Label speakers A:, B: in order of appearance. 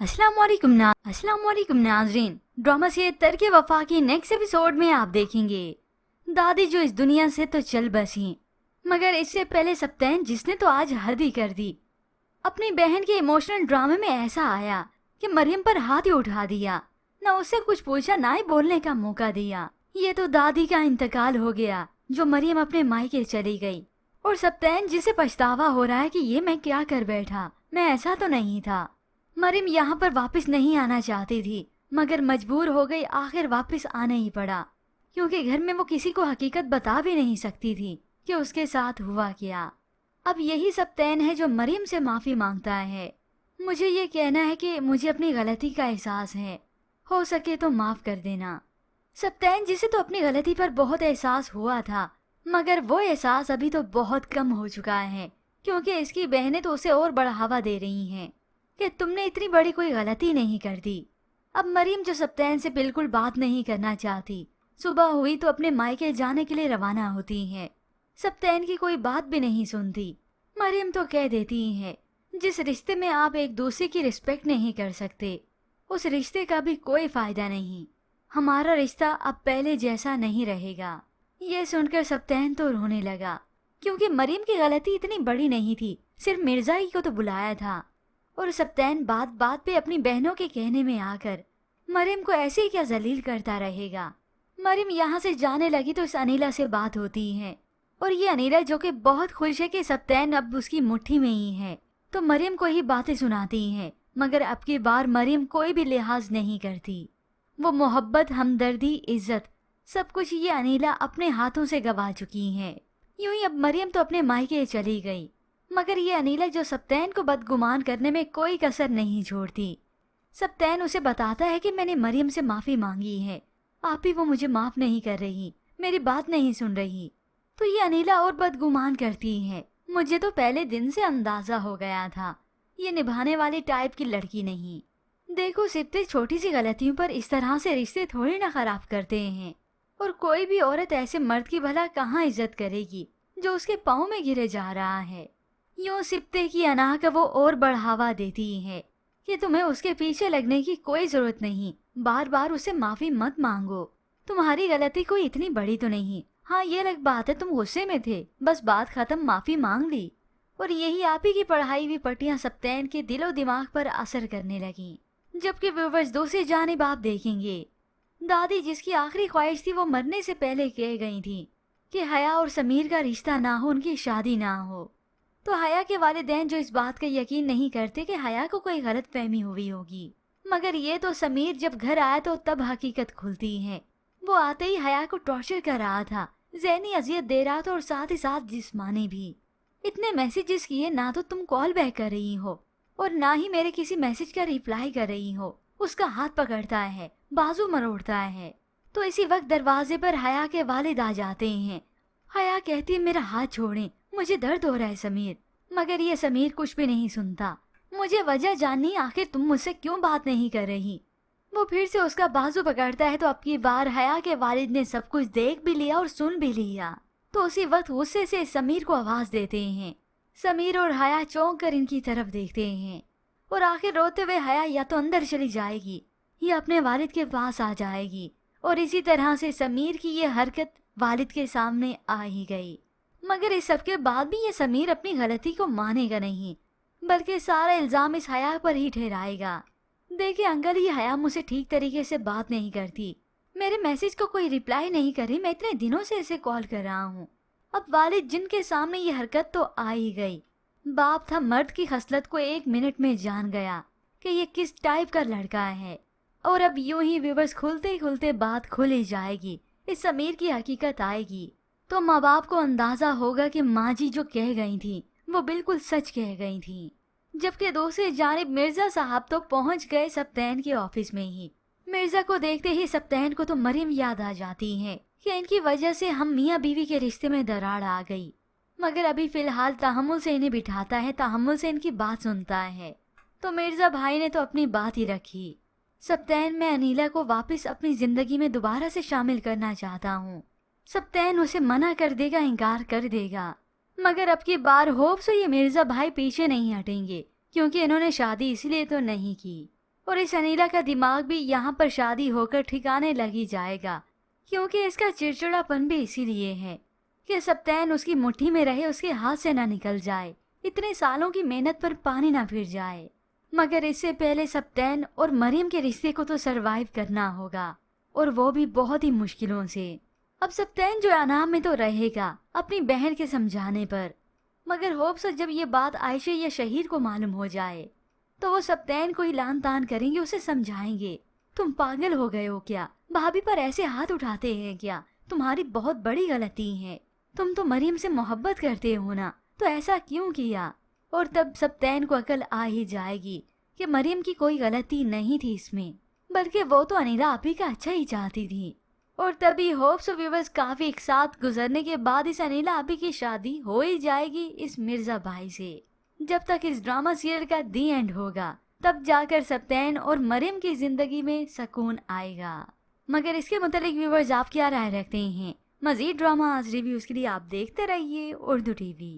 A: अस्सलाम वालेकुम नाज़रीन। ड्रामा से तर्क वफा की नेक्स्ट एपिसोड में आप देखेंगे दादी जो इस दुनिया से तो चल बसी, मगर इससे पहले सप्तैन जिसने तो आज हद ही कर दी। अपनी बहन के इमोशनल ड्रामे में ऐसा आया कि मरियम पर हाथ ही उठा दिया, न उससे कुछ पूछा ना ही बोलने का मौका दिया। ये तो दादी का इंतकाल हो गया जो मरियम अपने मायके चली गई, और सप्तैन जिसे पछतावा हो रहा है कि ये मैं क्या कर बैठा, मैं ऐसा तो नहीं था। मरियम यहाँ पर वापस नहीं आना चाहती थी, मगर मजबूर हो गई, आखिर वापस आना ही पड़ा, क्योंकि घर में वो किसी को हकीकत बता भी नहीं सकती थी कि उसके साथ हुआ क्या। अब यही सप्तैन है जो मरियम से माफ़ी मांगता है। मुझे ये कहना है कि मुझे अपनी गलती का एहसास है, हो सके तो माफ़ कर देना। सप्तैन जिसे तो अपनी गलती पर बहुत एहसास हुआ था, मगर वो एहसास अभी तो बहुत कम हो चुका है, क्योंकि इसकी बहनें तो उसे और बढ़ावा दे रही हैं कि तुमने इतनी बड़ी कोई गलती नहीं कर दी। अब मरियम जो सप्तैन से बिल्कुल बात नहीं करना चाहती, सुबह हुई तो अपने मायके जाने के लिए रवाना होती है। सप्तैन की कोई बात भी नहीं सुनती। मरियम तो कह देती है, जिस रिश्ते में आप एक दूसरे की रिस्पेक्ट नहीं कर सकते, उस रिश्ते का भी कोई फायदा नहीं। हमारा रिश्ता अब पहले जैसा नहीं रहेगा। ये सुनकर सप्तैन तो रोने लगा, क्योंकि मरियम की गलती इतनी बड़ी नहीं थी, सिर्फ मिर्जा ही को तो बुलाया था। और सप्तैन बात बात पे अपनी बहनों के कहने में आकर मरियम को ऐसे ही क्या जलील करता रहेगा। मरियम यहाँ से जाने लगी तो इस अनीला से बात होती है, और ये अनीला जो कि बहुत खुश है कि सप्तैन अब उसकी मुट्ठी में ही है, तो मरियम को ही बातें सुनाती है। मगर अब की बार मरियम कोई भी लिहाज नहीं करती। वो मोहब्बत, हमदर्दी, इज्जत, सब कुछ ये अनीला अपने हाथों से गवा चुकी है। यूं ही अब मरियम तो अपने मायके चली गई, मगर ये अनीला जो सप्तैन को बदगुमान करने में कोई कसर नहीं छोड़ती। सप्तैन उसे बताता है कि मैंने मरियम से माफ़ी मांगी है, आप ही वो मुझे माफ़ नहीं कर रही, मेरी बात नहीं सुन रही। तो ये अनीला और बदगुमान करती है, मुझे तो पहले दिन से अंदाज़ा हो गया था ये निभाने वाली टाइप की लड़की नहीं। देखो सिप्ते छोटी सी गलतियों पर इस तरह से रिश्ते थोड़ी ना खराब करते हैं, और कोई भी औरत ऐसे मर्द की भला कहाँ इज्जत करेगी जो उसके पाँव में गिरे जा रहा है। यूं सिप्ते की अनाह का वो और बढ़ावा देती है कि तुम्हें उसके पीछे लगने की कोई जरूरत नहीं, बार बार उसे माफी मत मांगो, तुम्हारी गलती कोई इतनी बड़ी तो नहीं। हाँ ये अलग बात है तुम गुस्से में थे, बस बात खत्म, माफी मांग ली। और यही आप ही की पढ़ाई हुई पट्टियां सप्तैन के दिलो दिमाग पर असर करने लगी। जबकि व्यूवर्स दूसरी जानिब आप देखेंगे, दादी जिसकी आखिरी ख्वाहिश थी वो मरने से पहले कह गई थी कि हया और समीर का रिश्ता ना हो, उनकी शादी ना हो। तो हया के वालिदैन जो इस बात का यकीन नहीं करते कि हया को कोई गलत फहमी हुई होगी, मगर ये तो समीर जब घर आया तो तब हकीकत खुलती है। वो आते ही हया को टॉर्चर कर रहा था, ज़हनी अजियत दे रहा था और साथ ही साथ जिस्मानी भी। इतने मैसेजेस किए, ना तो तुम कॉल बैक कर रही हो और ना ही मेरे किसी मैसेज का रिप्लाई कर रही हो। उसका हाथ पकड़ता है, बाजू मरोड़ता है। तो इसी वक्त दरवाजे पर हया के वालिद आ जाते हैं। हया कहती है मेरा हाथ छोड़ें, मुझे दर्द हो रहा है समीर। मगर ये समीर कुछ भी नहीं सुनता। मुझे वजह जाननी, आखिर तुम मुझसे क्यों बात नहीं कर रही। वो फिर से उसका बाजू पकड़ता है, तो अब की बार हया के वालिद ने सब कुछ देख भी लिया और सुन भी लिया। तो उसी वक्त गुस्से से समीर को आवाज देते हैं। समीर और हया चौंक कर इनकी तरफ देखते हैं, और आखिर रोते हुए हया या तो अंदर चली जाएगी या अपने वालिद के पास आ जाएगी। और इसी तरह से समीर की ये हरकत वालिद के सामने आ ही गई। मगर इस सब के बाद भी ये समीर अपनी गलती को मानेगा नहीं, बल्कि सारा इल्जाम इस हया पर ही ठहराएगा। देखिए अंकल, ये हया मुझसे ठीक तरीके से बात नहीं करती, मेरे मैसेज को कोई रिप्लाई नहीं करी, मैं इतने दिनों से इसे कॉल कर रहा हूँ। अब वालिद जिनके सामने ये हरकत तो आ ही गई। बाप था, मर्द की खसलत को 1 मिनट में जान गया कि ये किस टाइप का लड़का है। और अब यूं ही व्यूवर्स खुलते खुलते बात खुल ही जाएगी, इस समीर की हकीकत आएगी। तो माँ बाप को अंदाजा होगा कि माँ जी जो कह गई थी वो बिल्कुल सच कह गई थी। जबकि दूसरी जानिब मिर्जा साहब तो पहुंच गए सप्तैन के ऑफिस में ही। मिर्जा को देखते ही सप्तैन को तो मरियम याद आ जाती है कि इनकी वजह से हम मियाँ बीवी के रिश्ते में दरार आ गई। मगर अभी फिलहाल तहम्मुल से इन्हें बिठाता है, तहम्मुल से इनकी बात सुनता है। तो मिर्जा भाई ने तो अपनी बात ही रखी। सप्तैन, मैं अनीला को वापस अपनी जिंदगी में दोबारा से शामिल करना चाहता हूँ। सप्तैन उसे मना कर देगा, इनकार कर देगा। मगर अब की बार होप से ये मिर्जा भाई पीछे नहीं हटेंगे, क्योंकि इन्होंने शादी इसलिए तो नहीं की। اور اس انیلا کا دماغ بھی یہاں پر شادی ہو کر ٹھکانے لگی جائے گا، کیونکہ اس کا چڑچڑا پن بھی اسی لیے ہے کہ سبتین اس کی مٹھی میں رہے، اس کے ہاتھ سے نہ نکل جائے، اتنے سالوں کی محنت پر پانی نہ پھر جائے۔ مگر اس سے پہلے سبتین اور مریم کے رشتے کو تو سروائیو کرنا ہوگا، اور وہ بھی بہت ہی مشکلوں سے۔ اب سبتین جو انام میں تو رہے گا اپنی بہن کے سمجھانے پر، مگر ہوپ سے جب یہ بات عائشہ یا شہیر کو معلوم ہو جائے تو وہ سبتین کو ہی لان تان کریں گے، اسے سمجھائیں گے، تم پاگل ہو گئے ہو کیا؟ بھابھی پر ایسے ہاتھ اٹھاتے ہیں کیا؟ تمہاری بہت بڑی غلطی ہے، تم تو مریم سے محبت کرتے ہو نا، تو ایسا کیوں کیا؟ اور تب سبتین کو عقل آ ہی جائے گی کہ مریم کی کوئی غلطی نہیں تھی اس میں، بلکہ وہ تو انیلا آپی کا اچھا ہی چاہتی تھی۔ اور تبھی ہوپس ویورز کافی ایک ساتھ گزرنے کے بعد اس انیلا آپی کی شادی ہو ہی جائے گی اس مرزا بھائی سے۔ جب تک اس ڈرامہ سیریل کا دی اینڈ ہوگا تب جا کر سبتین اور مریم کی زندگی میں سکون آئے گا۔ مگر اس کے متعلق ویورز آپ کیا رائے رکھتے ہیں؟ مزید ڈرامہ ریویوز کے لیے آپ دیکھتے رہیے اردو ٹی وی۔